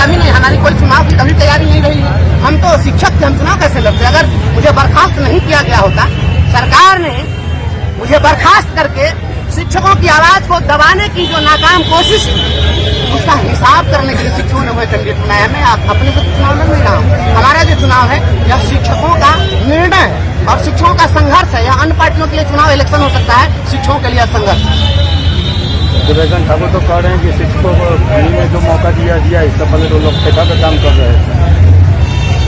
कभी नहीं, हमारी कोई चुनाव की कभी तैयारी नहीं रही है। हम तो शिक्षक थे, हम चुनाव कैसे लड़ते? अगर मुझे बर्खास्त नहीं किया गया होता, सरकार ने मुझे बर्खास्त करके शिक्षकों की आवाज को दबाने की जो नाकाम कोशिश, उसका हिसाब करने के लिए शिक्षकों ने वह कैंडिडेट बनाया। मैं अपने से चुनाव लड़ नहीं रहा हूँ। हमारा जो चुनाव है यह शिक्षकों का निर्णय है और शिक्षकों का संघर्ष है। यह अन्य पार्टियों के लिए चुनाव इलेक्शन हो सकता है, शिक्षकों के लिए संघर्ष। दुर्योधन ठाकुर तो कह रहे हैं कि शिक्षकों को फ्री में जो मौका दिया इससे पहले तो लोग ठेका पर काम कर रहे थे।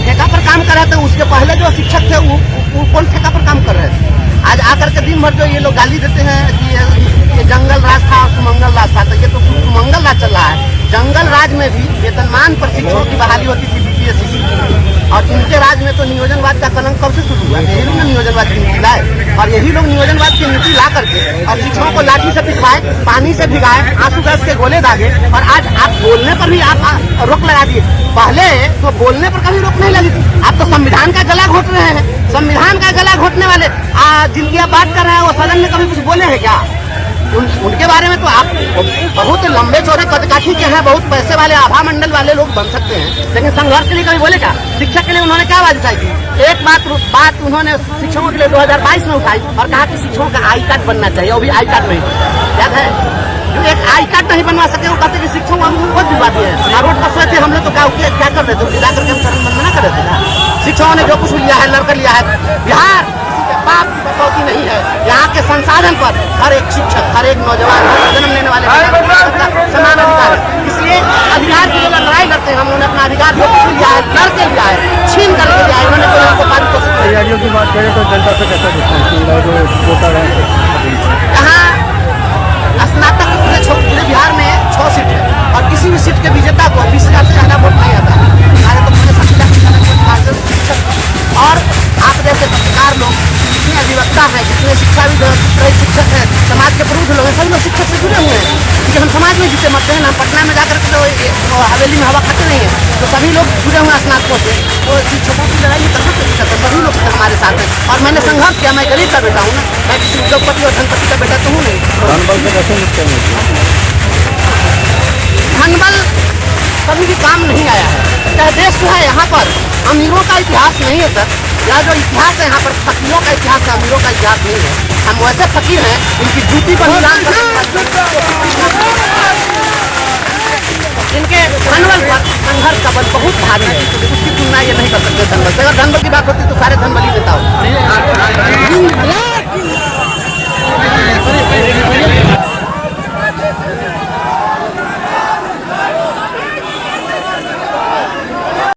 ठेका पर काम कर रहे थे, उसके पहले जो शिक्षक थे वो कौन ठेका पर काम कर रहे थे? आज आकर के दिन भर जो ये लोग गाली देते हैं कि ये जंगल राज था और सुमंगल राज था, तो ये तो सुमंगल राज चल रहा है। जंगल राज में भी वेतनमान पर शिक्षकों की बहाली होती थी बीपीएससी की, और इनके राज में तो नियोजनवाद का कलंक कब से शुरू हुआ? यही लोग नियोजनवाद की नीति लाए और यही लोग नियोजनवाद की नीति ला करके और शिक्षकों को लाठी से पिटवाए, पानी से भिगाए, आंसू गैस के गोले दागे, और आज आप बोलने पर भी आप रोक लगा दिए। पहले तो बोलने पर कभी रोक नहीं लगी थी, आप तो संविधान का गला घोट रहे हैं। संविधान का गला घोटने वाले जिनकी आप बात कर रहे हैं वो सदन में कभी कुछ बोले हैं क्या? उनके बारे में तो आप बहुत लंबे चौड़े कदकाठी के हैं, बहुत पैसे वाले आभा मंडल वाले लोग बन सकते हैं, लेकिन संघर्ष के लिए कभी बोले क्या? शिक्षक के लिए उन्होंने क्या आवाज उठाई थी? एक बात उन्होंने शिक्षकों के लिए 2022 में उठाई और कहा कि शिक्षकों का आई कार्ड बनना चाहिए। वो भी आई कार्ड नहीं, याद है? जो एक आई कार्ड नहीं बनवा सके वो कहते कि शिक्षकों को हम बहुत दिलवा दिए हैं। रोड पर सोए थे हम लोग, तो क्या कर रहे थे? गिरा करके हम शरण बंद ना कर रहे थे ना। शिक्षकों ने जो कुछ लिया है, लड़कर लिया है। बिहार बाप की बकौती नहीं है। यहाँ के संसाधन पर हर एक शिक्षक, हर एक नौजवान, जन्म लेने वाले समान अधिकार है। इसलिए अधिकार की जो लड़ाई लड़ते हैं, हम लोगों ने अपना अधिकार जो कुछ लिया है लड़के लिया है, छीन करके लिया है। उन्होंने कोई हमको पारित कोशिश नहीं। तैयारियों की बात करें तो जनता से कैसा वोटर है? यहाँ स्नातक पूरे बिहार में 6 सीट है और किसी भी सीट के विजेता को 20,000 से ज्यादा वोट नहीं आता है। हमारे तो पूरे शिक्षक और आप जैसे पत्रकार लोग, जितने अधिवक्ता हैं, जितने शिक्षाविद शिक्षक हैं, समाज के प्रबुद्ध लोग हैं, सभी लोग शिक्षक से जुड़े हुए हैं, क्योंकि हम समाज में जीते मरते हैं ना। पटना में जाकर के तो हवेली में हवा खाते नहीं है, तो सभी लोग जुड़े हुए हैं स्नातकों से। तो शिक्षकों की लड़ाई में कर सकते हैं, सभी लोग हमारे साथ हैं और मैंने संघर्ष किया। मैं गरीब का बेटा हूँ ना, मैं किसी उद्योगपति और धनपति का बेटा तो हूँ नहीं। धनबल कभी भी काम नहीं आया है। यह देश जो है यहाँ पर अमीरों का इतिहास नहीं है सर। यह जो इतिहास है यहाँ पर फकीरों का इतिहास है, अमीरों का इतिहास नहीं है। हम वैसे फकीर हैं इनकी जूती पर इनके धनबल पर संघर्ष का बल बहुत भारी है। उसकी तुलना ये नहीं कर सकते धनबल से। अगर धनबल की बात होती तो सारे धनबल ही नेता हो।